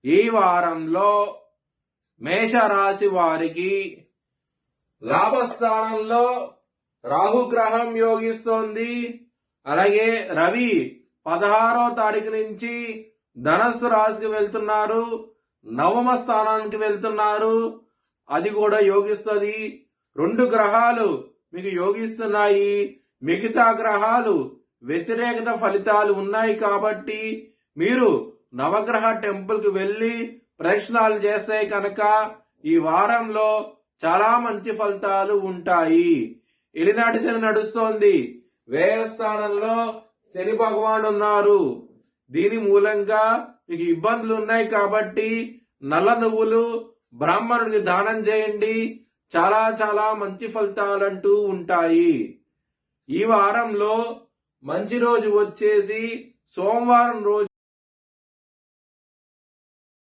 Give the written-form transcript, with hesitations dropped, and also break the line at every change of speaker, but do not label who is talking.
ఈ వారంలో మేషరాశి వారికి లాభస్థానంలో రాహుగ్రహం యోగిస్తోంది. అలాగే రవి 16వ తారీఖు నుంచి ధనస్సు రాశికి వెళ్తున్నారు, నవమ స్థానానికి వెళ్తున్నారు. అది కూడా యోగిస్తుంది. 2 గ్రహాలు మీకు యోగిస్తున్నాయి. మిగతా గ్రహాలు వ్యతిరేకత ఫలితాలు ఉన్నాయి. కాబట్టి మీరు నవగ్రహ టెంపుల్ కి వెళ్లి ప్రదక్షిణాలు చేస్తే కనుక ఈ వారంలో చాలా మంచి ఫలితాలు ఉంటాయి. ఎలినాటి శని నడుస్తోంది. వ్యయ స్థానంలో శని భగవాన్ ఉన్నారు. దీని మూలంగా మీకు ఇబ్బందులు ఉన్నాయి. కాబట్టి నల్ల నువ్వులు బ్రాహ్మణుడికి దానం చేయండి. చాలా చాలా మంచి ఫలితాలంటూ ఉంటాయి. ఈ వారంలో మంచి రోజు వచ్చేసి సోమవారం రోజు